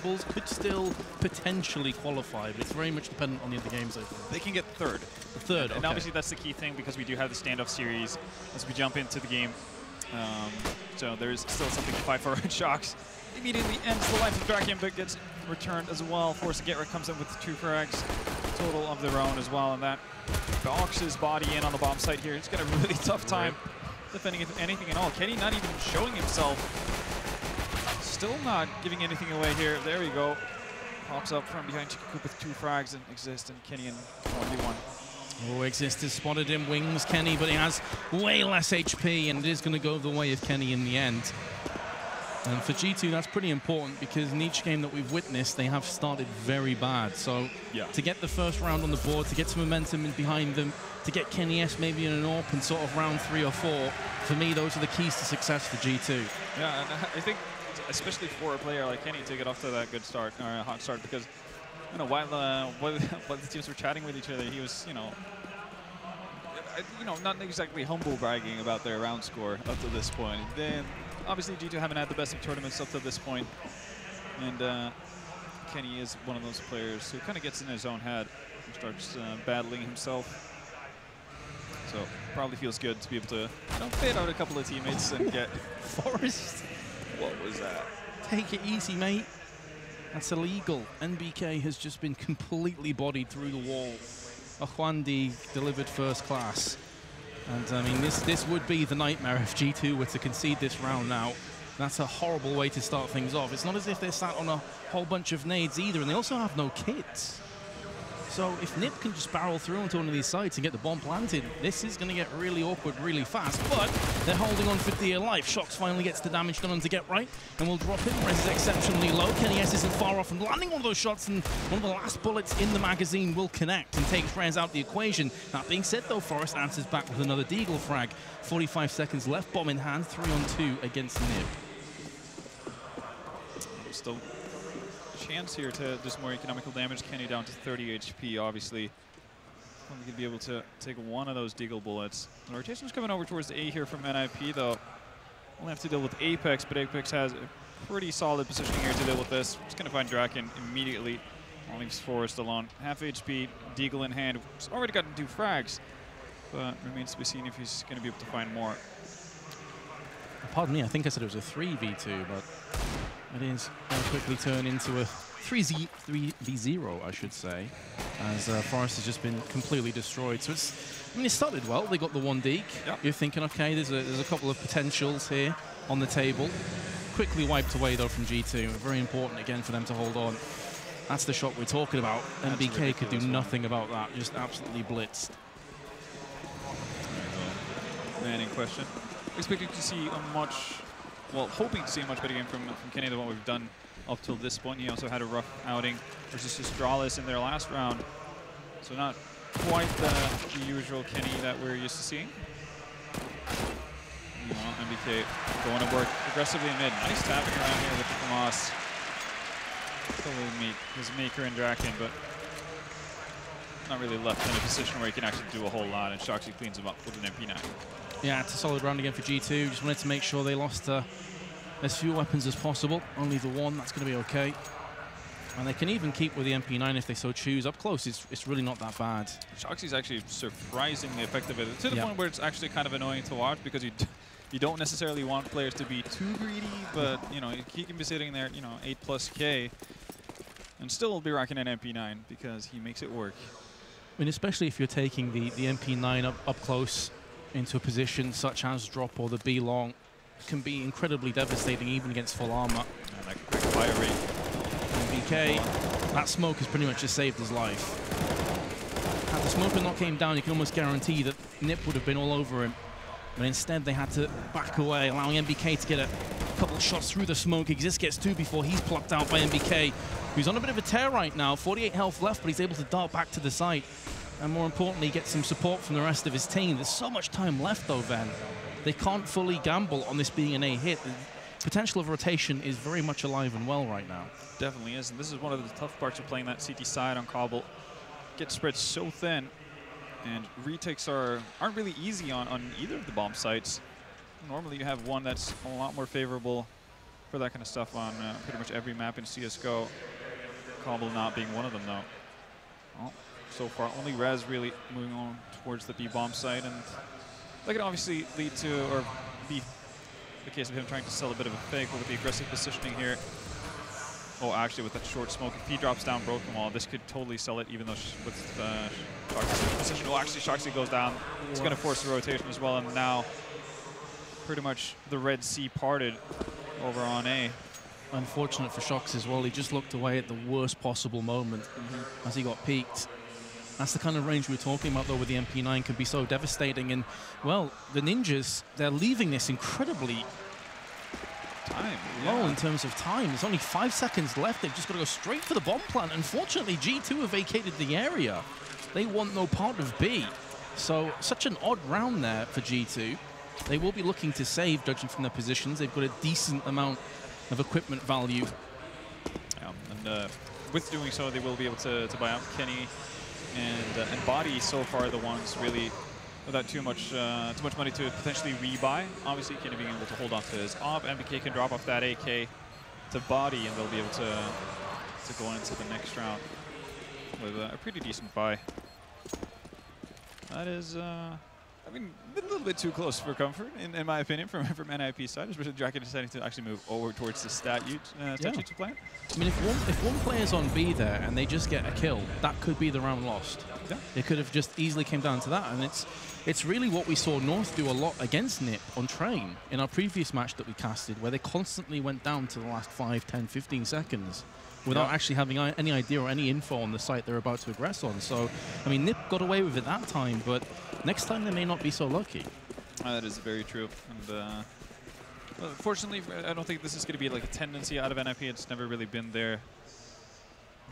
tables, could still potentially qualify, but it's very much dependent on the other games, I think. They can get third. The third, And okay. obviously that's the key thing because we do have the standoff series as we jump into the game. So there's still something to fight for. Shox immediately ends the life of Draken, but gets returned as well. Force Getra comes in with 2 frags total of their own as well, and that boxes body in on the bomb site here. It's got a really tough time defending anything at all. Kenny not even showing himself. Still not giving anything away here. There we go. Pops up from behind Chikaku with 2 frags and Exist and Kenny in 1v1. Oh, Exist has spotted him, wings Kenny, but he has way less HP, and it is going to go the way of Kenny in the end. And for G2, that's pretty important because in each game that we've witnessed, they have started very bad. So to get the first round on the board, to get some momentum in behind them, to get Kenny S maybe in an open sort of round 3 or 4, for me, those are the keys to success for G2. Yeah, and I think especially for a player like Kenny to get off to that good start, or a hot start, because you know, while the teams were chatting with each other, he was, you know, not exactly humble bragging about their round score up to this point. Then, obviously, G2 haven't had the best of tournaments up to this point, and Kenny is one of those players who kind of gets in his own head and starts battling himself. So, probably feels good to be able to fade out a couple of teammates and get Forest. What was that? Take it easy, mate. That's illegal. NBK has just been completely bodied through the wall. Ahwandi delivered first class. And I mean, this would be the nightmare if G2 were to concede this round now. That's a horrible way to start things off. It's not as if they're sat on a whole bunch of nades either, and they also have no kits. So if Nip can just barrel through onto one of these sites and get the bomb planted, this is going to get really awkward really fast. But they're holding on for dear life. Shox finally gets the damage done on to get right, and will drop him. Res is exceptionally low. Kenny S isn't far off from landing one of those shots, and one of the last bullets in the magazine will connect and take Res out the equation. That being said, though, Forest answers back with another Deagle frag. 45 seconds left, bomb in hand, 3-on-2 against Nip. Still chance here to do some more economical damage. Kenny down to 30 HP, obviously. Only going to be able to take one of those Deagle bullets. The rotation's coming over towards the A here from NIP, though. We'll have to deal with Apex, but Apex has a pretty solid positioning here to deal with this. Just going to find Draken immediately. Leaves Forest alone. Half HP, Deagle in hand. He's already gotten 2 frags, but remains to be seen if he's going to be able to find more. Pardon me, I think I said it was a 3v2, but it is going to quickly turn into a 3v0, I should say, as Forest has just been completely destroyed. So it's, I mean, it started well. They got the 1 deke. Yep. You're thinking, okay, there's a couple of potentials here on the table. Quickly wiped away, though, from G2. Very important, again, for them to hold on. That's the shot we're talking about. NBK could do nothing about that. Just absolutely blitzed. Man in question. Expecting to see a much, well, hoping to see a much better game from Kenny than what we've done up till this point. He also had a rough outing versus Astralis in their last round. So not quite the usual Kenny that we're used to seeing. MBK going to work aggressively in mid. Nice tapping around here with the Famas. Still meet his Maker and Draken, but not really left in a position where he can actually do a whole lot, and Shoxy cleans him up with an MP9. Yeah, it's a solid round again for G2. Just wanted to make sure they lost as few weapons as possible. Only the 1, that's going to be okay. And they can even keep with the MP9 if they so choose. Up close, it's really not that bad. Shoxy's actually surprisingly effective at it, to the point where it's actually kind of annoying to watch, because you don't necessarily want players to be too greedy, but you know, he can be sitting there, you know, 8+K, and still be rocking an MP9 because he makes it work. I mean, especially if you're taking the MP9 up close into a position such as drop or the B long, can be incredibly devastating even against full armor. And that quick fire rate. NBK, that smoke has pretty much just saved his life. Had the smoker not came down, you can almost guarantee that Nip would have been all over him. But instead they had to back away, allowing NBK to get a couple shots through the smoke. Exist gets 2 before he's plucked out by NBK, who's on a bit of a tear right now. 48 health left, but he's able to dart back to the site. And more importantly, get some support from the rest of his team. There's so much time left, though, Ven. They can't fully gamble on this being an A hit. The potential of rotation is very much alive and well right now. Definitely is, and this is one of the tough parts of playing that CT side on Cobble. Gets spread so thin, and retakes aren't really easy on either of the bomb sites. Normally you have one that's a lot more favorable for that kind of stuff on pretty much every map in CSGO. Cobble not being one of them, though. Well, so far, only Rez really moving on towards the B-bomb site, and that can obviously lead to, or be the case of him trying to sell a bit of a fake, but with the aggressive positioning here. Oh, actually, with that short smoke, if he drops down Broken Wall, this could totally sell it, even though with Shoxy's position. Well, actually, Shoxy goes down. It's going to force the rotation as well, and now pretty much the Red Sea parted over on A. Unfortunate for Shox as well. He just looked away at the worst possible moment as he got peaked. That's the kind of range we were talking about, though, with the MP9 can be so devastating. And, well, the Ninjas, they're leaving this incredibly low in terms of time. There's only 5 seconds left. They've just got to go straight for the bomb plant. Unfortunately, G2 have vacated the area. They want no part of B. So, such an odd round there for G2. They will be looking to save, judging from their positions. They've got a decent amount of equipment value. Yeah, and with doing so, they will be able to buy out Kenny and Body. So far, the ones really without too much money to potentially rebuy. Obviously, Kenny being able to hold on to his AWP. NBK can drop off that AK to Body, and they'll be able to go into the next round with a pretty decent buy. That is, I mean, a little bit too close for comfort, in my opinion, from NIP's side, especially Draken deciding to actually move over towards the statue plant. I mean, if one player's on B there and they just get a kill, that could be the round lost. Yeah. It could have just easily came down to that, and it's really what we saw North do a lot against NiP on Train in our previous match that we casted, where they constantly went down to the last 5, 10, 15 seconds without actually having any idea or any info on the site they're about to aggress on. So, I mean, NiP got away with it that time, but next time they may not be so lucky. That is very true. And well, fortunately, I don't think this is going to be like a tendency out of NIP. It's never really been their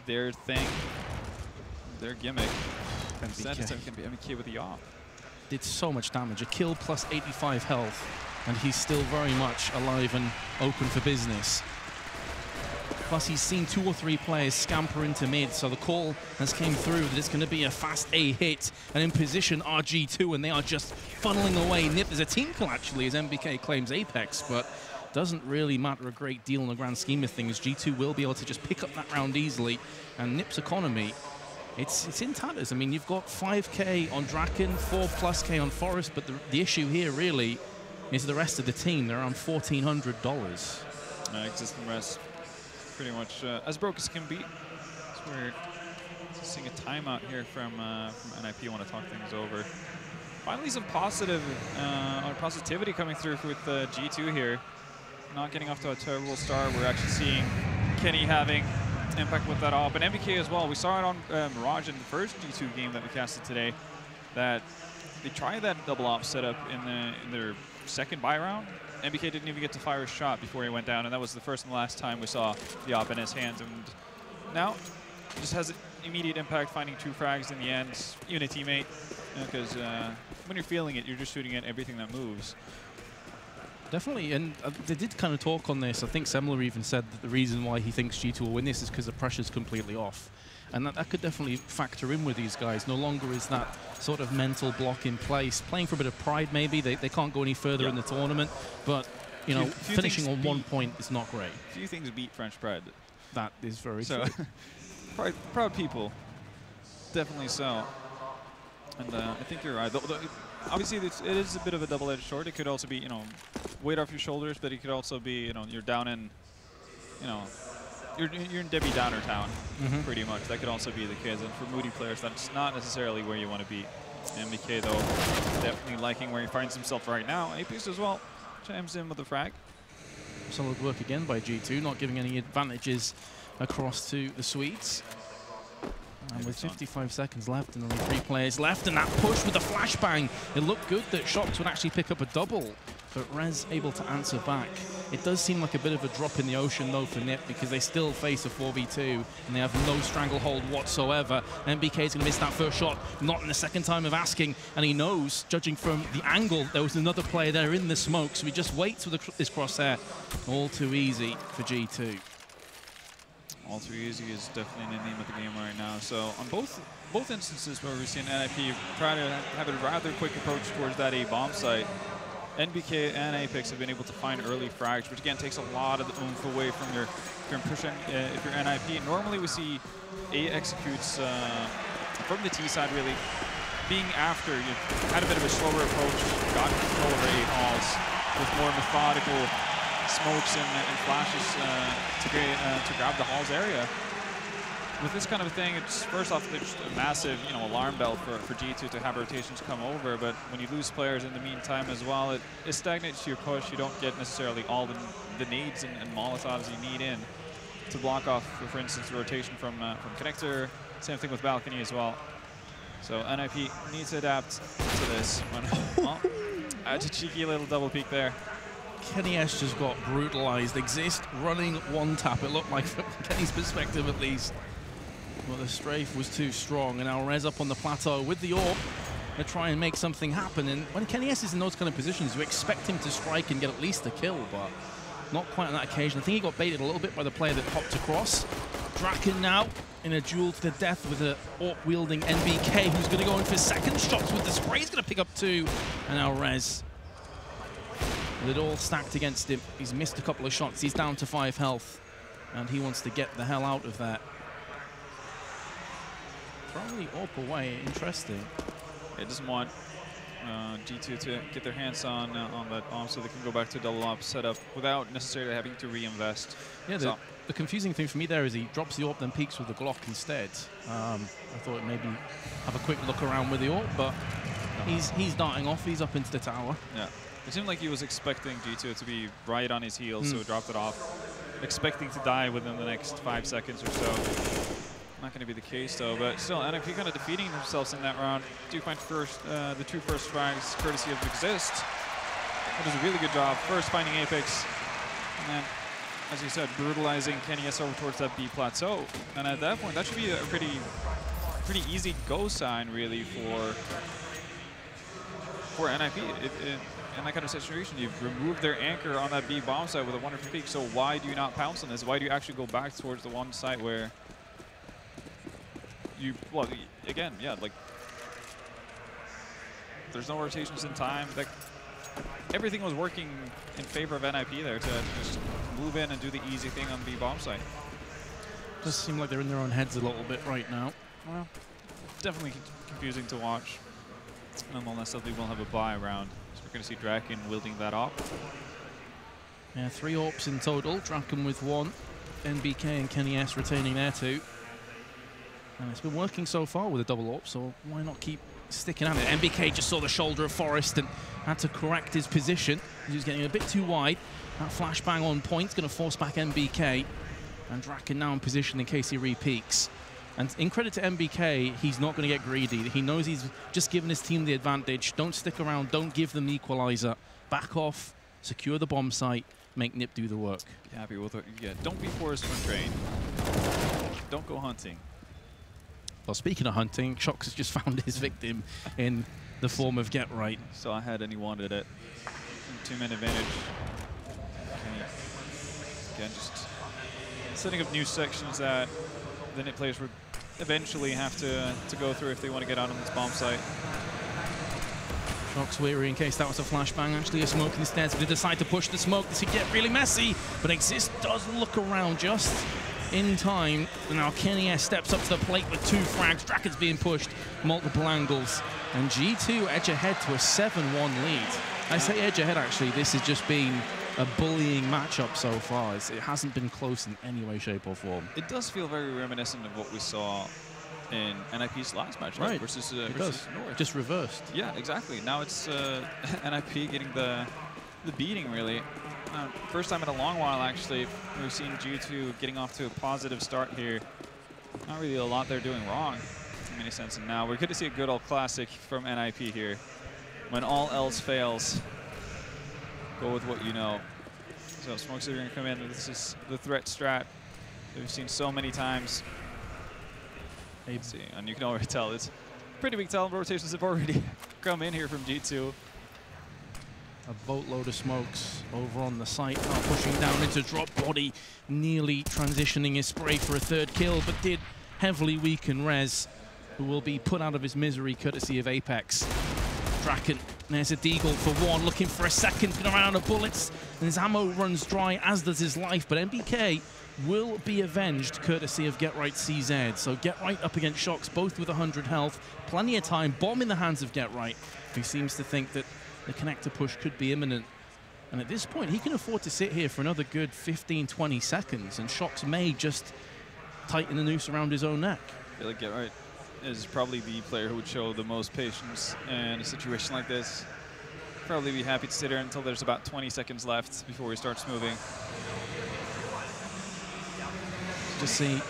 thing, their gimmick. Instead, it's going to be MBK with the AWP. Did so much damage. A kill plus 85 health, and he's still very much alive and open for business. Plus, he's seen 2 or 3 players scamper into mid, so the call has came through that it's going to be a fast A hit, and in position are G2, and they are just funneling away. NiP is a team kill, actually, as MBK claims Apex, but doesn't really matter a great deal in the grand scheme of things. G2 will be able to just pick up that round easily, and NiP's economy, it's in tatters. I mean, you've got 5K on Draken, 4+K on Forest, but the issue here really is the rest of the team. They're around $1,400. Existing rest pretty much as broke as can be. So we're seeing a timeout here from NIP. I want to talk things over. Finally, some positivity coming through with G2 here. Not getting off to a terrible start. We're actually seeing Kenny having impact with that AWP, and MBK as well. We saw it on Mirage in the first G2 game that we casted today, that they tried that double AWP setup in their second buy round. MBK didn't even get to fire a shot before he went down, and that was the first and last time we saw the AWP in his hands. And now, he just has immediate impact, finding 2 frags in the end, even a teammate, because when you're feeling it, you're just shooting at everything that moves. Definitely, and they did kind of talk on this. I think Semler even said that the reason why he thinks G2 will win this is because the pressure's completely off. And that could definitely factor in with these guys. No longer is that sort of mental block in place. Playing for a bit of pride, maybe. They can't go any further in the tournament. But, you know, finishing on 1 point is not great. Few things beat French pride. That is very true. Proud people. Definitely so. And I think you're right. Obviously, it is a bit of a double-edged sword. It could also be, you know, weight off your shoulders, but it could also be, you know, you're down in, you know, you're in Debbie Downer town, pretty much. That could also be the case. And for moody players, that's not necessarily where you want to be. MBK, though, definitely liking where he finds himself right now. Apex as well chimes in with the frag. Solid work again by G2, not giving any advantages across to the Swedes. And with 55 seconds left and only 3 players left, and that push with the flashbang, it looked good that Shox would actually pick up a double, but Rez able to answer back. It does seem like a bit of a drop in the ocean, though, for NiP, because they still face a 4v2, and they have no stranglehold whatsoever. MBK is going to miss that first shot, not in the second time of asking, and he knows, judging from the angle, there was another player there in the smoke, so he just waits with his crosshair. All too easy for G2. All too easy is definitely the name of the game right now. So on both instances where we've seen NIP try to have a rather quick approach towards that A bomb site, NBK and Apex have been able to find early frags, which again takes a lot of the oomph away from your pushing. If you're NIP, normally we see A executes from the T side really being after. You had a bit of a slower approach, got control over 8 halls with more methodical smokes and flashes to grab the halls area. With this kind of a thing, it's first off there's a massive, alarm bell for G2 to have rotations come over. But when you lose players in the meantime as well, it stagnates your push. You don't get necessarily all the nades and Molotovs you need in to block off, for instance, the rotation from Connector. Same thing with Balcony as well. So NIP needs to adapt to this. That's a cheeky little double peek there. kennyS just got brutalized. Exist running one tap, it looked like, from Kenny's perspective at least. But the strafe was too strong, and now Rez up on the plateau with the AWP to try and make something happen. And when kennyS is in those kind of positions, you expect him to strike and get at least a kill, but not quite on that occasion. I think he got baited a little bit by the player that hopped across. Draken now in a duel to the death with a AWP-wielding NBK, who's going to go in for second shots with the spray. He's going to pick up 2, and now Rez. With it all stacked against him, he's missed a couple of shots. He's down to 5 health, and he wants to get the hell out of there. Probably AWP away, interesting. It doesn't want G2 to get their hands on that AWP so they can go back to double AWP setup without necessarily having to reinvest. Yeah, the confusing thing for me there is he drops the AWP, then peeks with the Glock instead. I thought maybe have a quick look around with the AWP, but he's darting off, he's up into the tower. Yeah, it seemed like he was expecting G2 to be right on his heels, so he dropped it off, expecting to die within the next 5 seconds or so. Not going to be the case though, but still, NIP kind of defeating themselves in that round. Do find the 2 first frags courtesy of Exist. That does a really good job. First finding Apex, and then, as you said, brutalizing kennyS over towards that B plateau. And at that point, that should be a pretty easy go sign really for NIP. In that kind of situation, you've removed their anchor on that B bomb site with a wonderful peak. So why do you not pounce on this? Why do you actually go back towards the one site where again, yeah, like, there's no rotations in time. Like, everything was working in favor of NIP there to just move in and do the easy thing on the bomb site. Does seem like they're in their own heads a little bit right now. Well, definitely confusing to watch. Nonetheless, we will have a buy round. So we're going to see Draken wielding that up. Yeah, 3 AWPs in total. Draken with 1. NBK and kennyS retaining their 2. And it's been working so far with a double AWP, so why not keep sticking at it? NBK just saw the shoulder of Forest and had to correct his position. He was getting a bit too wide. That flashbang on point is going to force back NBK. And Draken now in position in case he re-peaks. And in credit to NBK, he's not going to get greedy. He knows he's just given his team the advantage. Don't stick around. Don't give them the equalizer. Back off. Secure the bomb site. Make NIP do the work. Be happy with what you get. Don't be forced to train. Don't go hunting. Well, speaking of hunting, Shox has just found his victim in the form of Get Right. So ahead and he wanted it. 2-man advantage. Again, just setting up new sections that the NIP players would eventually have to go through if they want to get out on this bomb site. Shox weary in case that was a flashbang. Actually a smoke instead. So they decide to push the smoke. This could get really messy, but Exist does look around just in time. And now kennyS steps up to the plate with 2 frags. Draken's being pushed multiple angles. And G2 edge ahead to a 7-1 lead. I say edge ahead, actually. This has just been a bullying matchup so far. It hasn't been close in any way, shape, or form. It does feel very reminiscent of what we saw in NIP's last match, right? Versus North. Just reversed. Yeah, exactly. Now it's NIP getting the beating, really. First time in a long while, actually, we've seen G2 getting off to a positive start here. Not really a lot they're doing wrong in any sense. And now we're going to see a good old classic from NIP here. When all else fails, go with what you know. So Smokes are going to come in. This is the threat strat that we've seen so many times. Let's see, and you can already tell it's pretty big talent rotations have already come in here from G2. A boatload of smokes over on the site, now pushing down into drop body, nearly transitioning his spray for a 3rd kill, but did heavily weaken Rez, who will be put out of his misery courtesy of Apex. Draken There's a Deagle for one, looking for a second, gonna run out of bullets, and his ammo runs dry, as does his life, but MBK will be avenged courtesy of Get Right CZ. So Get Right up against Shox, both with 100 health, plenty of time, bomb in the hands of Get Right, who seems to think that the connector push could be imminent. And at this point, he can afford to sit here for another good 15, 20 seconds, and Shox may just tighten the noose around his own neck. I feel like Get Right is probably the player who would show the most patience in a situation like this. Probably be happy to sit here until there's about 20 seconds left before he starts moving. Just see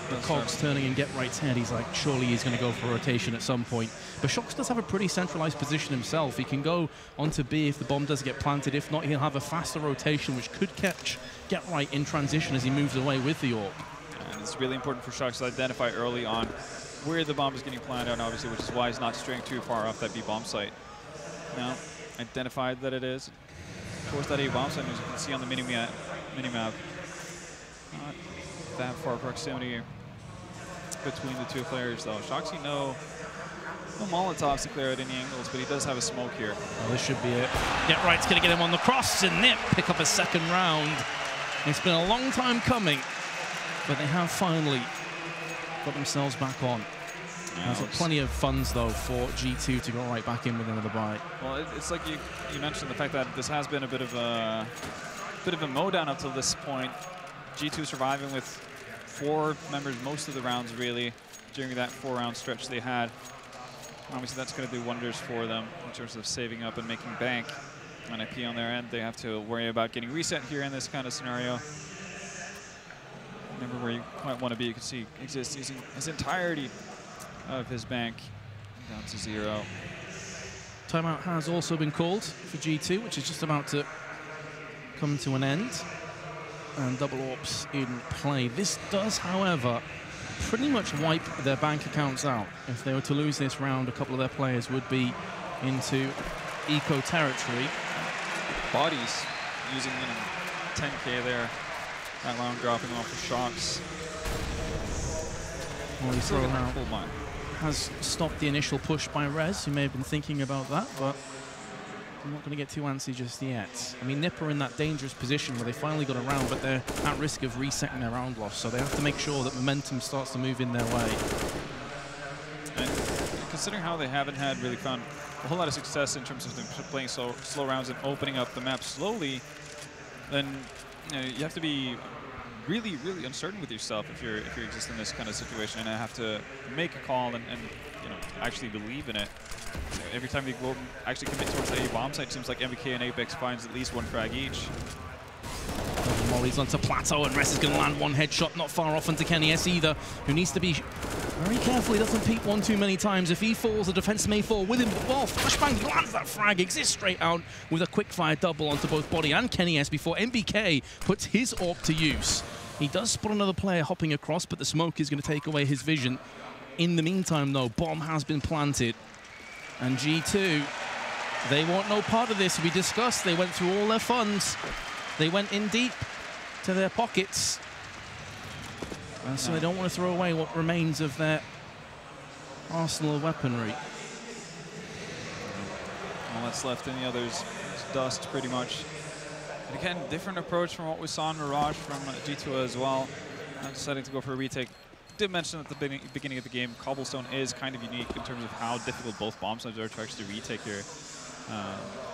the cogs turning in Get Right's head. He's like, surely he's going to go for a rotation at some point. But Shox does have a pretty centralized position himself. He can go onto B if the bomb does get planted. If not, he'll have a faster rotation, which could catch Get Right in transition as he moves away with the AWP. And it's really important for Shox to identify early on where the bomb is getting planted on, obviously, which is why he's not straying too far off that B bomb site. Now, identified that it is. Of course, that A bomb site, as you can see on the minimap, not that far proximity between the two players, though. Shoxy, no Molotovs to clear out any angles, but he does have a smoke here. Well, this should be it. Get Right's going to get him on the cross, and Nip pick up a second round. It's been a long time coming, but they have finally got themselves back on. There's plenty of funds, though, for G2 to go right back in with another bite. Well, it's like you mentioned the fact that this has been a bit of a mowdown up to this point. G2 surviving with 4 members most of the rounds, really, during that 4-round stretch they had. Obviously, that's going to do wonders for them in terms of saving up and making bank. On IP on their end, they have to worry about getting reset here in this kind of scenario. Remember where you might want to be. You can see Xizt using his entirety of his bank down to 0. Timeout has also been called for G2, which is just about to come to an end. And double AWPs in play. This does, however, pretty much wipe their bank accounts out. If they were to lose this round, a couple of their players would be into eco territory. Bodies using 10K there. That round dropping off for Shox. Well, he's thrown out. Has stopped the initial push by Rez. You may have been thinking about that, but I'm not going to get too antsy just yet. I mean, Nip are in that dangerous position where they finally got around, but they're at risk of resetting their round loss, so they have to make sure that momentum starts to move in their way. And considering how they haven't had really found a whole lot of success in terms of them playing slow rounds and opening up the map slowly, then you have to be really, really uncertain with yourself if you're Xizt in this kind of situation, and have to make a call and actually believe in it. So every time they go actually commit towards the A bomb site, it seems like MBK and Apex finds at least 1 frag each. Molly's onto Plateau, and Rez is going to land 1 headshot not far off onto kennyS either, who needs to be very careful he doesn't peek 1 too many times. If he falls, the defense may fall with him. Oh, Flashbang lands that frag. Xizt straight out with a quick-fire double onto both Body and kennyS before MBK puts his AWP to use. He does spot another player hopping across, but the smoke is going to take away his vision. In the meantime, though, bomb has been planted. And G2, they want no part of this. We discussed they went through all their funds. They went in deep to their pockets. And so they don't want to throw away what remains of their arsenal of weaponry. All that's left in the others is dust, pretty much. And again, different approach from what we saw in Mirage from G2 as well. Not deciding to go for a retake. Did mention at the beginning of the game, Cobblestone is kind of unique in terms of how difficult both bomb sites are to actually retake here.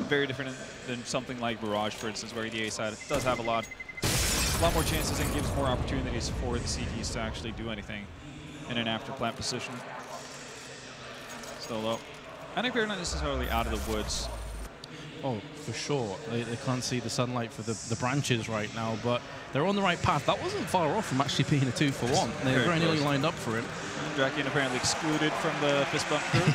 Very different than something like Mirage, for instance, where the A side does have a lot more chances and gives more opportunities for the CTs to actually do anything in an after plant position. Still low. I think they're not necessarily out of the woods. Oh, for sure. They can't see the sunlight for the branches right now, but they're on the right path. That wasn't far off from actually being a 2-for-1. They were very nearly lined up for it. Drakian apparently excluded from the fist bump crew.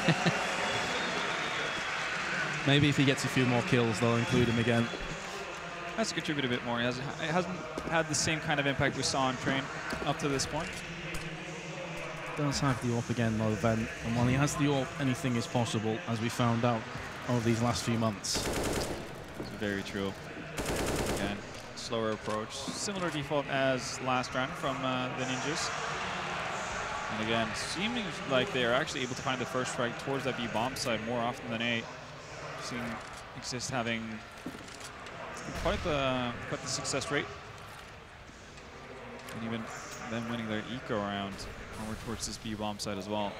Maybe if he gets a few more kills, they'll include him again. Has to contribute a bit more. It hasn't had the same kind of impact we saw on Train up to this point. Does have the AWP again, though, Ven. And while he has the AWP, anything is possible, as we found out over these last few months. That's very true. Again, slower approach. Similar default as last round from the Ninjas. And again, seeming like they are actually able to find the first strike towards that B bomb side more often than A. Seeing Exist having quite the success rate. And even them winning their eco round over towards this B bomb side as well.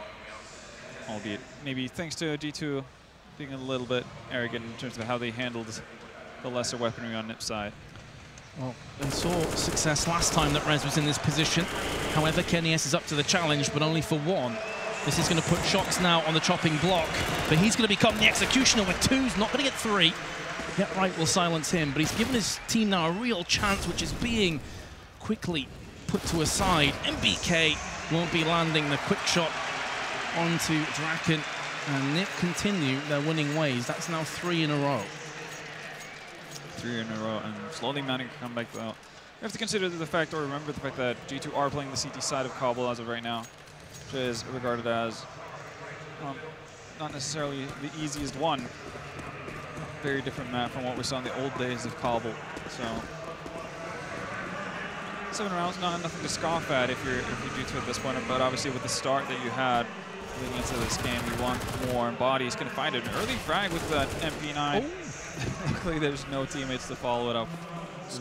Albeit maybe thanks to G2 being a little bit arrogant in terms of how they handled the lesser weaponry on NiP side. Well, they saw success last time that Rez was in this position. However, kennyS is up to the challenge, but only for one. This is going to put Shox now on the chopping block, but he's going to become the executioner with 2s, not going to get 3. Get Right will silence him, but he's given his team now a real chance, which is being quickly put to a side. MBK won't be landing the quick shot onto Draken, and NiP continue their winning ways. That's now 3 in a row. 3 in a row, and slowly mounting a comeback though. You have to consider the fact, or remember the fact that G2 are playing the CT side of Kabul as of right now, which is regarded as not necessarily the easiest one. Very different map from what we saw in the old days of Kabul. So 7 rounds, nothing to scoff at if you're G2 at this point. But obviously with the start that you had leading into this game, you want more. And Body is going to find an early frag with that MP9. Luckily, there's no teammates to follow it up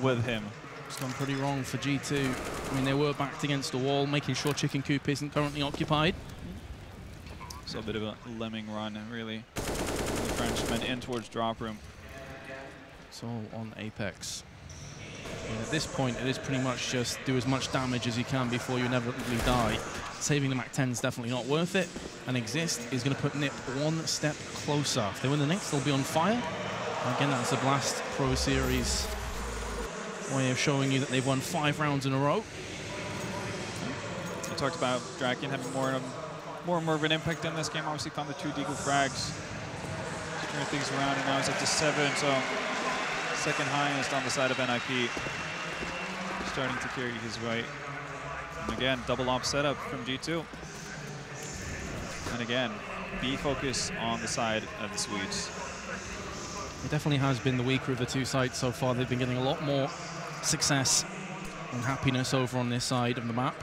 with him. It's gone pretty wrong for G2. I mean, they were backed against a wall, making sure Chicken Coop isn't currently occupied. So a bit of a lemming run, really. The Frenchman in towards drop room. It's all on Apex. And at this point, it is pretty much just do as much damage as you can before you inevitably die. Saving the MAC-10 is definitely not worth it. And Exist is going to put NiP one step closer. If they win the next, they'll be on fire. Again, that's the Blast Pro Series way of showing you that they've won 5 rounds in a row. We talked about Draken having more and more of an impact in this game. Obviously found the 2 Deagle frags. Turn things around, and now he's up to 7, so second highest on the side of NIP. Starting to carry his weight. And again, double op setup from G2. And again, B focus on the side of the Swedes. It definitely has been the weaker of the 2 sides so far. They've been getting a lot more success and happiness over on this side of the map.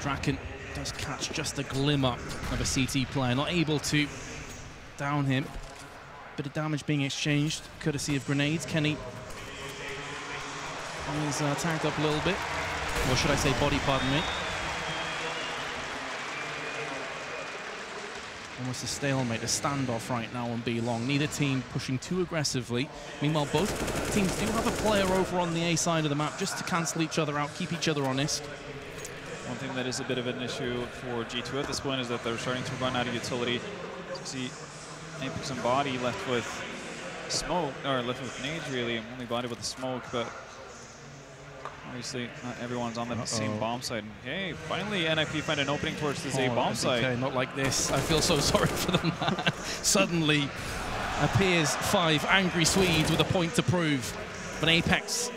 Draken does catch just a glimmer of a CT player, not able to down him. Bit of damage being exchanged, courtesy of grenades. Kenny is tagged up a little bit, or should I say body, pardon me. Almost a stalemate, a standoff right now on B long. Neither team pushing too aggressively. Meanwhile, both teams do have a player over on the A side of the map just to cancel each other out, keep each other honest. One thing that is a bit of an issue for G2 at this point is that they're starting to run out of utility. So you see Apex and Body left with smoke, or left with nades really, only Body with the smoke, but obviously not everyone's on the same bomb site. And hey, finally NIP find an opening towards this A bomb site. Okay, not like this. I feel so sorry for them. Suddenly appears 5 angry Swedes with a point to prove, but Apex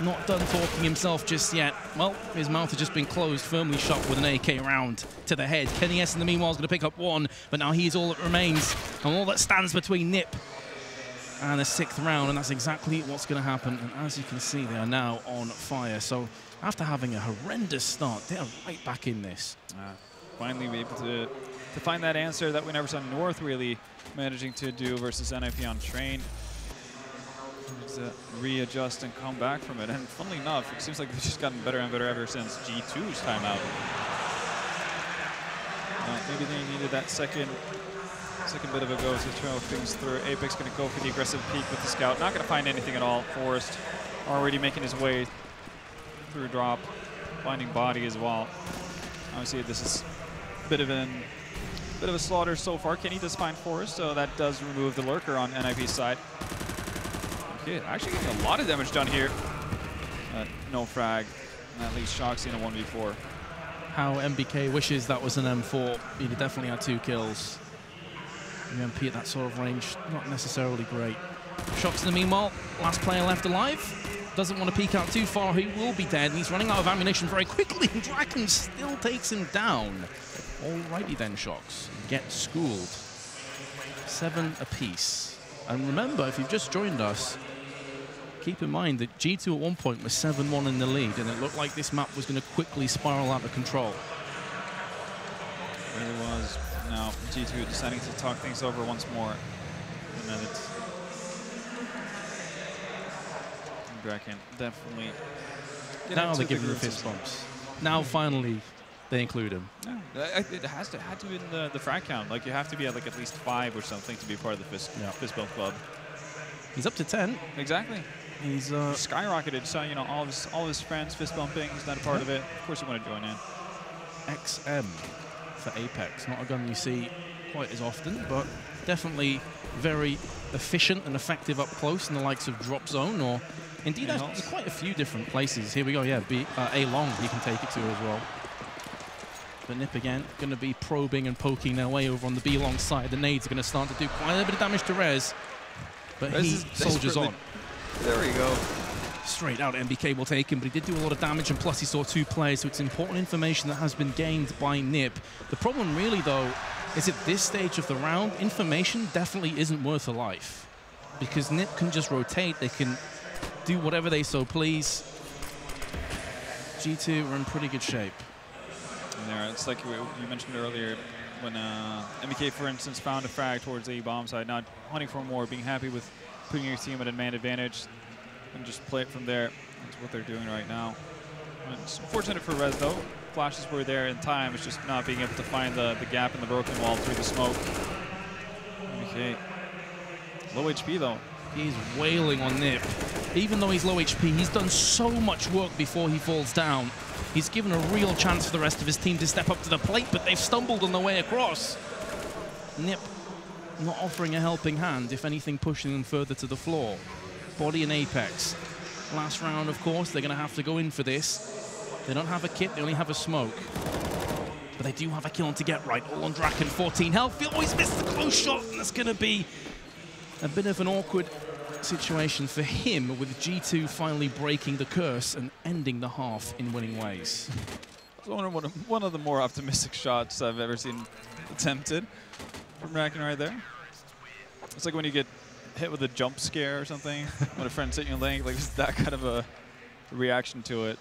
not done talking himself just yet. Well, his mouth has just been closed, firmly shut with an AK round to the head. kennyS in the meanwhile is going to pick up 1, but now he's all that remains, and all that stands between NiP and the 6th round, and that's exactly what's going to happen. And as you can see, they are now on fire. So after having a horrendous start, they are right back in this. Finally be able to find that answer that we never saw North really managing to do versus NIP on Train. To readjust and come back from it. And funnily enough, it seems like they've just gotten better and better ever since G2's timeout. Maybe they needed that second bit of a go to throw things through. Apex going to go for the aggressive peek with the scout. Not going to find anything at all. Forrest already making his way through drop, finding Body as well. Obviously, this is a bit of a slaughter so far. Kenny does find Forrest, so that does remove the lurker on NIP's side. Okay, actually getting a lot of damage done here. No frag. And that leaves Shox in a 1v4. How MBK wishes that was an M4. He definitely had 2 kills. UMP at that sort of range, not necessarily great. Shox in the meanwhile, last player left alive. Doesn't want to peek out too far. He will be dead, and he's running out of ammunition very quickly, and Draken still takes him down. Alrighty then, Shox. Get schooled. 7 apiece. And remember, if you've just joined us, keep in mind that G2 at one point was 7-1 in the lead, and it looked like this map was going to quickly spiral out of control. really was. Now G2 deciding to talk things over once more. And then it's Draken definitely. Now they give him the fist bumps. Now finally they include him. No, it had to be in the frag count. Like you have to be at like at least 5 or something to be part of the fist bump club. He's up to 10. Exactly. He's skyrocketed. So you know all of his friends fist bumping. He's not a part of it. Of course you want to join in. XM for Apex. Not a gun you see quite as often, but definitely very efficient and effective up close in the likes of Drop Zone, or indeed there's quite a few different places. Here we go, yeah, A long he can take it to as well. But Nip again going to be probing and poking their way over on the B long side. The nades are going to start to do quite a bit of damage to Rez, but he soldiers on. There we go. Straight out, MBK will take him, but he did do a lot of damage, and plus he saw 2 players, so it's important information that has been gained by Nip. The problem really, though, is at this stage of the round, information definitely isn't worth a life, because Nip can just rotate, they can do whatever they so please. G2 are in pretty good shape. There, it's like you mentioned earlier, when MBK, for instance, found a frag towards A bomb side, not hunting for more, being happy with putting your team at a man advantage, and just play it from there. That's what they're doing right now. And it's unfortunate for Rez, though. Flashes were there in time. It's just not being able to find the gap in the broken wall through the smoke. MBK, low HP, though. He's wailing on Nip. Even though he's low HP, he's done so much work before he falls down. He's given a real chance for the rest of his team to step up to the plate, but they've stumbled on the way across. Nip not offering a helping hand, if anything pushing them further to the floor. Body and Apex. Last round, of course, they're going to have to go in for this. They don't have a kit, they only have a smoke. But they do have a kill to get right. All on Draken, 14 health. He always missed the close shot, and that's going to be a bit of an awkward situation for him, with G2 finally breaking the curse and ending the half in winning ways. I was wondering one of the more optimistic shots I've ever seen attempted from Draken right there. It's like when you get hit with a jump scare or something, when a friend's hitting your leg, like just that kind of a reaction to it.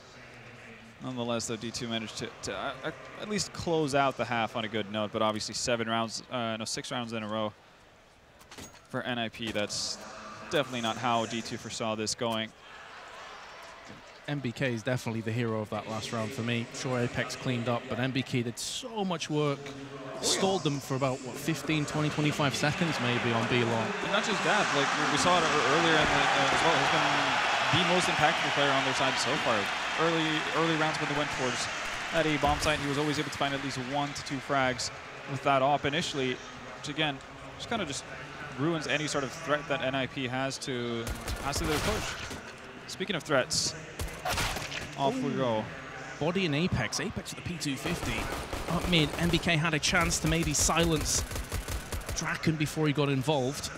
Nonetheless, though, D2 managed to at least close out the half on a good note, but obviously 6 rounds in a row for NIP. That's definitely not how D2 foresaw this going. MBK is definitely the hero of that last round for me. Sure, Apex cleaned up, but MBK did so much work. Stalled them for about, what, 15, 20, 25 seconds maybe on B long. And not just that, like we saw it earlier in as well. He's been the most impactful player on their side so far. Early rounds when they went towards that A bomb site, he was always able to find at least 1 to 2 frags with that op initially, which again, just kind of just ruins any sort of threat that NIP has to their push. Speaking of threats, off we go. Body and Apex. Apex with the P250. Up mid, MBK had a chance to maybe silence Draken before he got involved.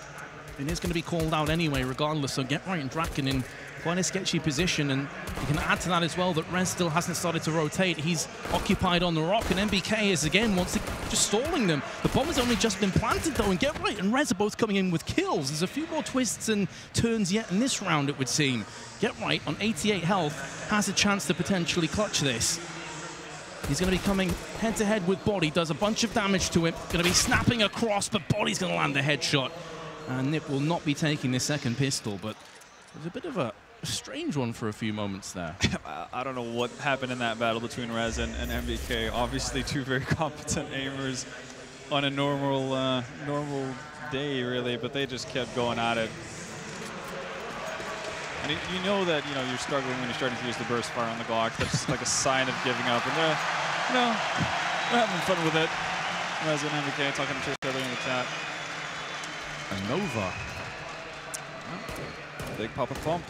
And is going to be called out anyway, regardless. So Get Right and Draken in quite a sketchy position. And you can add to that as well that Rez still hasn't started to rotate. He's occupied on the rock, and MBK is again wants to just stalling them. The bomb has only just been planted though, and Get Right and Rez are both coming in with kills. There's a few more twists and turns yet in this round, it would seem. Get Right on 88 health has a chance to potentially clutch this. He's going to be coming head-to-head with Body, does a bunch of damage to him. Going to be snapping across, but Body's going to land the headshot. And Nip will not be taking this second pistol, but it was a bit of a strange one for a few moments there. I don't know what happened in that battle between Rez and MBK. Obviously, 2 very competent aimers on a normal day, really, but they just kept going at it. And you know that you're struggling when you're starting to use the burst fire on the Glock. That's just like a sign of giving up. And they're having fun with it. Rez and MBK talking to each other in the chat. A Nova. Big pop-up pump.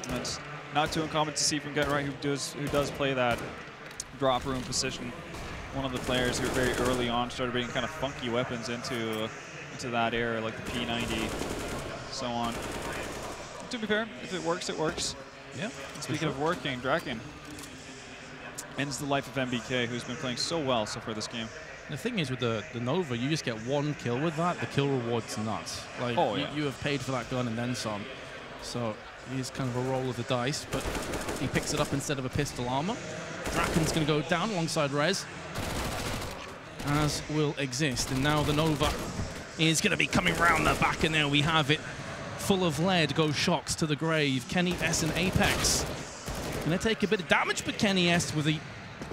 And that's not too uncommon to see from Get Right, who does play that drop room position. One of the players who very early on started bringing kind of funky weapons into that era, like the P90, so on. To be fair, if it works, it works. Yeah. Speaking of working, Draken ends the life of MBK, who's been playing so well so far this game. The thing is with the Nova, you just get 1 kill with that. The kill reward's nuts. Like, you have paid for that gun and then some. So it is kind of a roll of the dice, but he picks it up instead of a pistol armor. Draken's going to go down alongside Rez. as will exist. And now the Nova is going to be coming round the back, and there we have it. Full of lead goes Shox to the grave. Kenny S and Apex going to take a bit of damage, but Kenny S with the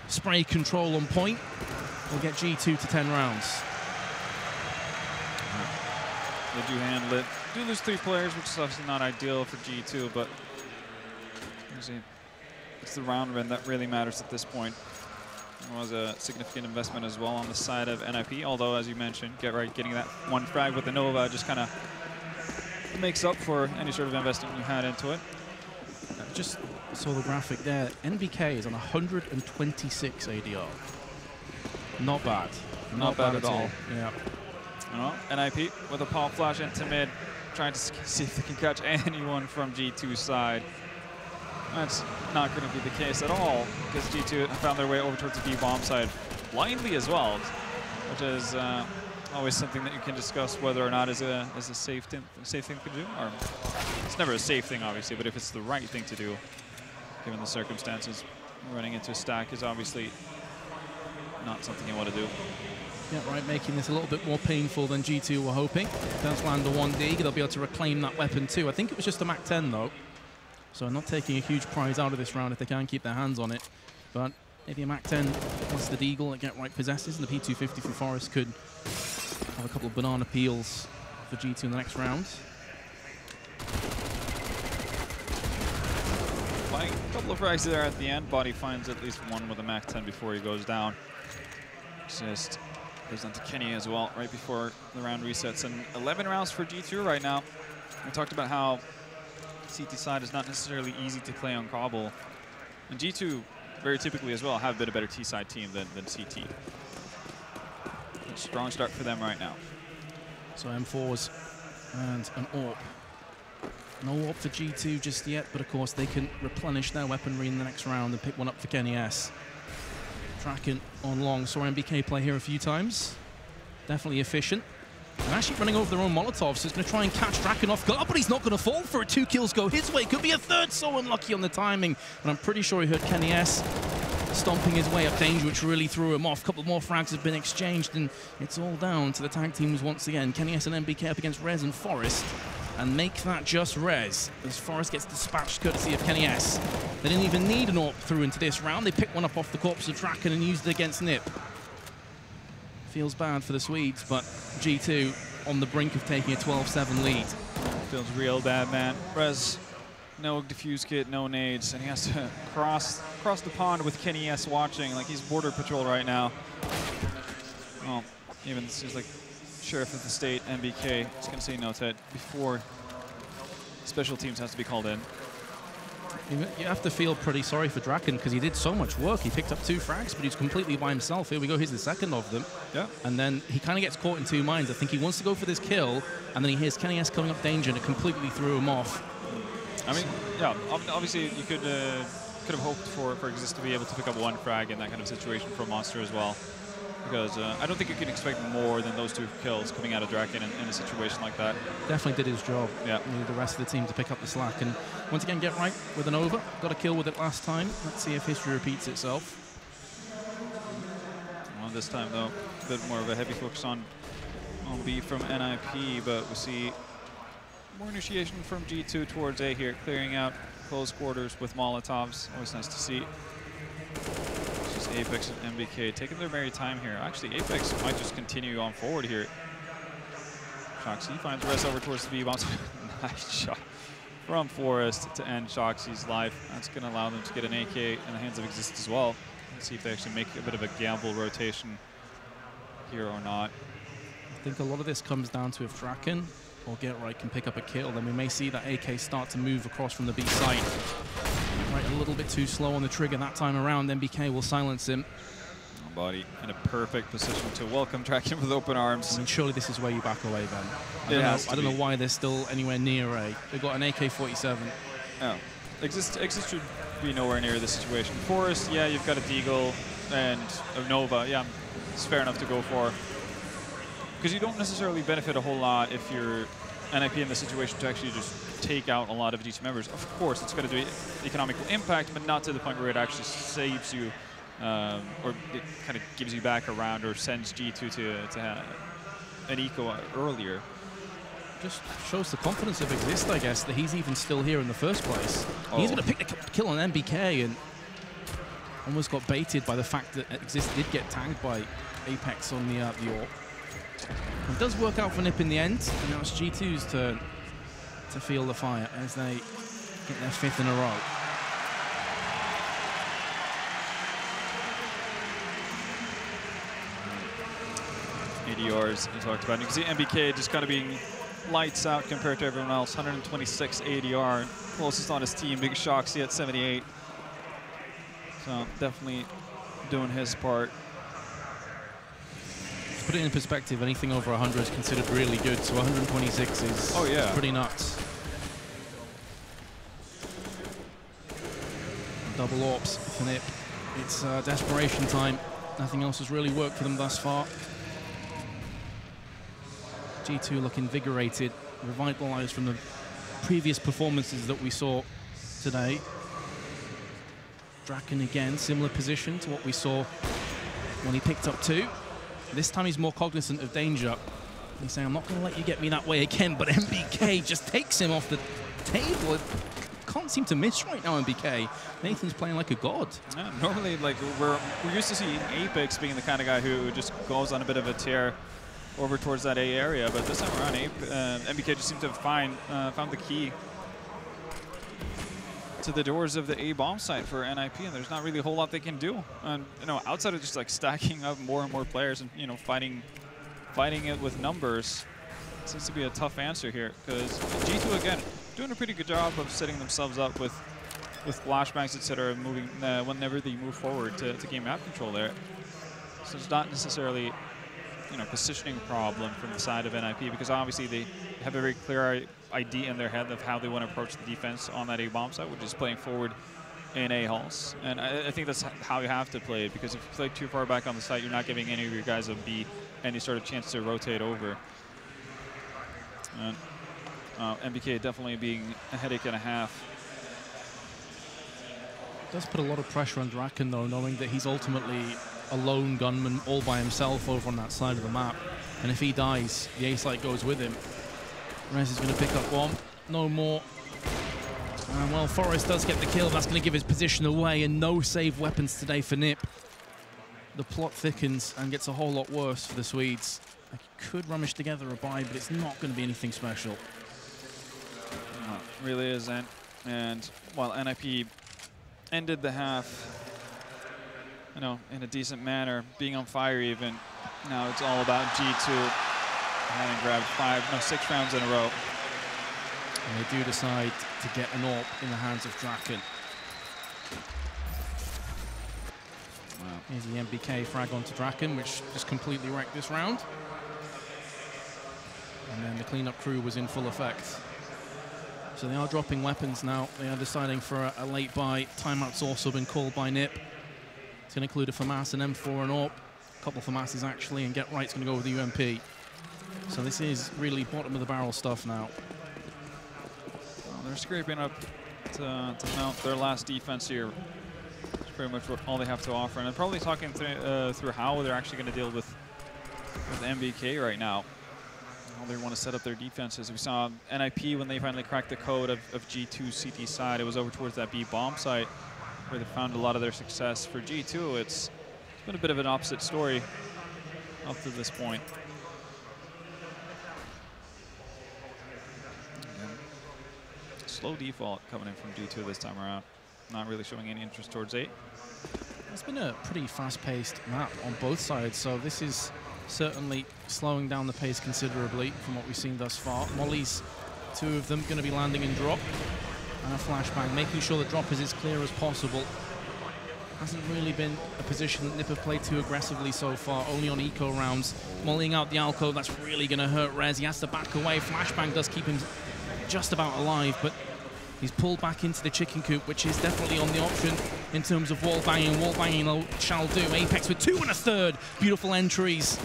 spray control on point will get G2 to 10 rounds. They do handle it. Do lose 3 players, which is obviously not ideal for G2, but it's the round win that really matters at this point. It was a significant investment as well on the side of NIP, although, as you mentioned, getting that 1 frag with the Nova just kind of makes up for any sort of investment you had into it. Just saw the graphic there. NBK is on 126 ADR. Not bad. Not bad at all. Yeah. Well, NIP with a pop flash into mid, trying to see if they can catch anyone from G2's side. That's not going to be the case at all, because G2 found their way over towards the B-bomb side blindly as well, which is always something that you can discuss whether or not is a safe thing to do. Or it's never a safe thing, obviously, but if it's the right thing to do, given the circumstances, running into a stack is obviously not something you want to do. Yeah, right, making this a little bit more painful than G2 were hoping. Does land a 1D, they'll be able to reclaim that weapon too. I think it was just a Mach 10 though, so not taking a huge prize out of this round if they can keep their hands on it. But maybe a Mach 10 plus the Deagle that Get Right possesses, and the P250 from Forest could have a couple of banana peels for G2 in the next round. A couple of frags there at the end. Body finds at least one with a Mach 10 before he goes down. Just goes down to Kenny as well right before the round resets. And 11 rounds for G2 right now. We talked about how CT side is not necessarily easy to play on Cobble. And G2 very typically as well have a bit of better T-side team than CT. A strong start for them right now. So M4s and an AWP. No AWP for G2 just yet, but of course they can replenish their weaponry in the next round and pick one up for Kenny S. Draken on long. Saw NBK play here a few times. Definitely efficient. And actually running over their own Molotovs, so he's going to try and catch Draken off guard, but he's not going to fall for it. 2 kills go his way. Could be a third, so unlucky on the timing. But I'm pretty sure he heard Kenny S stomping his way up danger, which really threw him off. A couple more frags have been exchanged, and it's all down to the tag teams once again. Kenny S and NBK up against Rez and Forest, and make that just Rez, as Forest gets dispatched courtesy of Kenny S. They didn't even need an AWP through into this round. They picked one up off the corpse of Draken and used it against Nip. Feels bad for the Swedes, but G2 on the brink of taking a 12-7 lead. Feels real bad, man. Rez, no defuse kit, no nades, and he has to cross the pond with Kenny S watching, like he's border patrol right now. Well, even this is like Sheriff of the State, NBK, is going to say no to it before special teams has to be called in. You have to feel pretty sorry for Draken because he did so much work. He picked up 2 frags, but he's completely by himself. Here we go, here's the second of them. Yeah. And then he kind of gets caught in 2 minds. I think he wants to go for this kill, and then he hears Kenny S coming up danger, and it completely threw him off. I mean, yeah, obviously you could have hoped for Exist to be able to pick up 1 frag in that kind of situation for Monster as well. Because I don't think you can expect more than those 2 kills coming out of Draken in a situation like that. Definitely did his job. Yeah. Needed the rest of the team to pick up the slack. And once again, Get Right with an over. Got a kill with it last time. Let's see if history repeats itself. Well, this time, though, a bit more of a heavy focus on B from NIP, but we see more initiation from G2 towards A here, clearing out close quarters with Molotovs. Always nice to see. Apex and NBK taking their merry time here. Actually, Apex might just continue on forward here. Shoxy finds Rez over towards the B-bomb. Nice shot from Forest to end Shoxy's life. That's going to allow them to get an AK in the hands of Exist as well. Let's see if they actually make a bit of a gamble rotation here or not. I think a lot of this comes down to if Draken or Get Right can pick up a kill, then we may see that AK start to move across from the B site. Right, a little bit too slow on the trigger that time around. NBK will silence him. Body in a perfect position to welcome Draken with open arms. I mean, surely this is where you back away, Ben. I don't know why they're still anywhere near A. They've got an AK-47. Oh, Exist should be nowhere near this situation. Forest, yeah, you've got a Deagle and a Nova. Yeah, it's fair enough to go for. Because you don't necessarily benefit a whole lot if you're NIP in the situation to actually just take out a lot of G2 members. Of course, it's going to do economical impact, but not to the point where it actually saves you or it kind of gives you back a round or sends G2 to have an eco earlier. Just shows the confidence of Exist, I guess, that he's even still here in the first place. Oh. He's going to pick the kill on MBK and almost got baited by the fact that Exist did get tagged by Apex on the AWP. It does work out for NiP in the end, and now it's G2's turn to feel the fire as they get their 5th in a row. ADRs you talked about. You can see MBK just kind of being lights out compared to everyone else. 126 ADR, closest on his team. Big Shoxy at 78. So definitely doing his part. To put it in perspective, anything over 100 is considered really good. So 126 is pretty nuts. Double AWPs for NiP. It's desperation time. Nothing else has really worked for them thus far. G2 look invigorated, revitalized from the previous performances that we saw today. Draken again, similar position to what we saw when he picked up 2. This time he's more cognizant of danger. He's saying, I'm not going to let you get me that way again, but MBK just takes him off the table. Can't seem to miss right now, MBK. Nathan's playing like a god. Yeah, normally, like we're used to seeing Apex being the kind of guy who just goes on a bit of a tear over towards that A area, but this time around, MBK just seemed to have found the key to the doors of the A bomb site for NIP, and there's not really a whole lot they can do. And you know, outside of just like stacking up more and more players and fighting it with numbers, it seems to be a tough answer here because G2 again doing a pretty good job of setting themselves up with flashbangs, etc., moving whenever they move forward to gain map control there. So it's not necessarily positioning problem from the side of NIP because obviously they have a very clear idea in their head of how they want to approach the defense on that A bomb site, which is playing forward in A halls. And I think that's how you have to play it because if you play too far back on the site, you're not giving any of your guys on B any sort of chance to rotate over. And MBK definitely being a headache and a half. Does put a lot of pressure on Draken though, knowing that he's ultimately a lone gunman all by himself over on that side of the map. And if he dies, the A site goes with him. Rez is going to pick up one. No more. And well, Forest does get the kill. That's going to give his position away, and no save weapons today for NiP. The plot thickens and gets a whole lot worse for the Swedes. They could rummage together a buy, but it's not going to be anything special. No, it really isn't. And while NIP ended the half in a decent manner, being on fire even. Now it's all about G2 having grabbed 6 rounds in a row. And they do decide to get an AWP in the hands of Draken. Wow. Here's the MBK frag onto Draken, which just completely wrecked this round. And then the cleanup crew was in full effect. So they are dropping weapons now. They are deciding for a late buy. Timeout's also been called by NiP. It's going to include a FAMAS, an M4, and AWP. A couple of FAMASs actually, and Get Right's going to go with the UMP. So this is really bottom of the barrel stuff now. Well, they're scraping up to mount their last defense here. It's pretty much all they have to offer. And I'm probably talking through how they're actually going to deal with MBK right now. How they want to set up their defenses. We saw NIP when they finally cracked the code of G2 CT side. It was over towards that B bomb site where they found a lot of their success. For G2, it's been a bit of an opposite story up to this point. Slow default coming in from G2 this time around. Not really showing any interest towards 8. It's been a pretty fast-paced map on both sides, so this is certainly slowing down the pace considerably from what we've seen thus far. Mollies, 2 of them, going to be landing in drop. And a flashbang, making sure the drop is as clear as possible. Hasn't really been a position that NiP have played too aggressively so far, only on eco rounds. Mollying out the alcove, that's really going to hurt Rez. He has to back away. Flashbang does keep him just about alive, but he's pulled back into the chicken coop, which is definitely on the option in terms of wall banging. Wall banging shall do. Apex with 2 and a third. Beautiful entries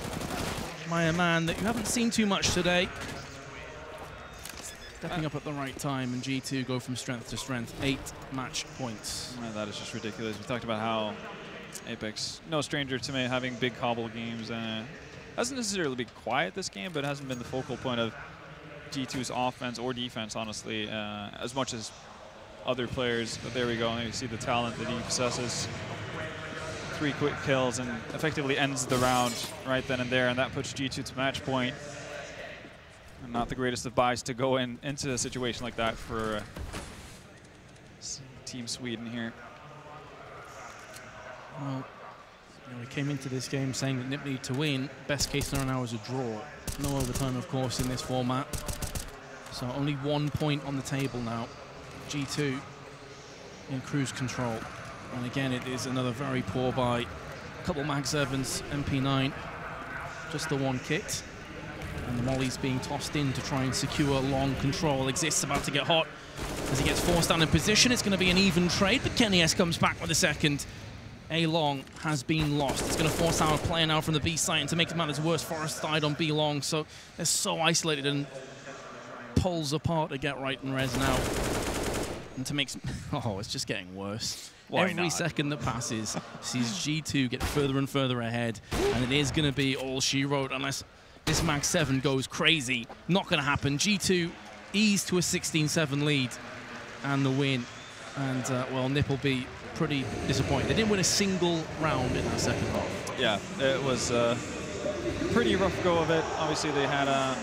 by a man that you haven't seen too much today. Stepping up at the right time, and G2 go from strength to strength. 8 match points. That is just ridiculous. We talked about how Apex, no stranger to me, having big cobble games. Hasn't necessarily been quiet this game, but hasn't been the focal point of G2's offense or defense, honestly, as much as other players. But there we go. And you see the talent that he possesses. 3 quick kills and effectively ends the round right then and there, and that puts G2 to match point. And not the greatest of buys to go into a situation like that for Team Sweden here. Well, we came into this game saying that NiP needed to win. Best case scenario now is a draw. No overtime, of course, in this format. So only 1 point on the table now. G2 in cruise control. And again, it is another very poor buy. A couple Mag 7s, MP9, just the one kicked. And the molly's being tossed in to try and secure long control. Exists about to get hot as he gets forced down in position. It's going to be an even trade, but kennyS comes back with a second. A long has been lost. It's going to force out a player now from the B site, and to make matters worse, Forest died on B long, so they're so isolated and pulls apart to get right and res now. And to make oh, it's just getting worse. Why Every not? second that passes sees G2 get further and further ahead, and it is going to be all she wrote unless this Mag 7 goes crazy. Not going to happen. G2 ease to a 16-7 lead and the win. And, well, NiP will be pretty disappointed. They didn't win a single round in that second half. Yeah, it was a pretty rough go of it. Obviously, they had a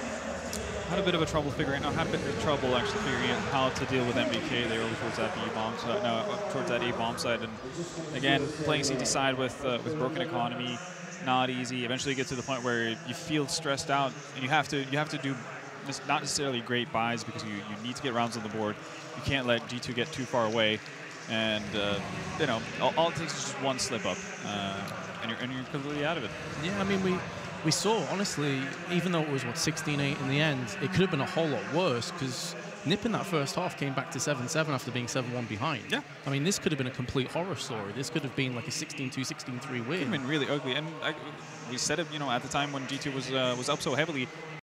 bit of a trouble figuring out, actually figuring out how to deal with MBK. They were towards that B bomb side, towards that A bomb side, and again, playing CT side with broken economy, not easy. Eventually, you get to the point where you feel stressed out, and you have to do not necessarily great buys because you need to get rounds on the board. You can't let G2 get too far away, and you know, all it takes is just one slip up, and you're completely out of it. Yeah, I mean, we saw, honestly, even though it was, what, 16-8 in the end, it could have been a whole lot worse because NiP in that first half came back to 7-7 after being 7-1 behind. Yeah. I mean, this could have been a complete horror story. This could have been like a 16-2, 16-3 win. It could have been really ugly, and we said it, you know, at the time when G2 was up so heavily.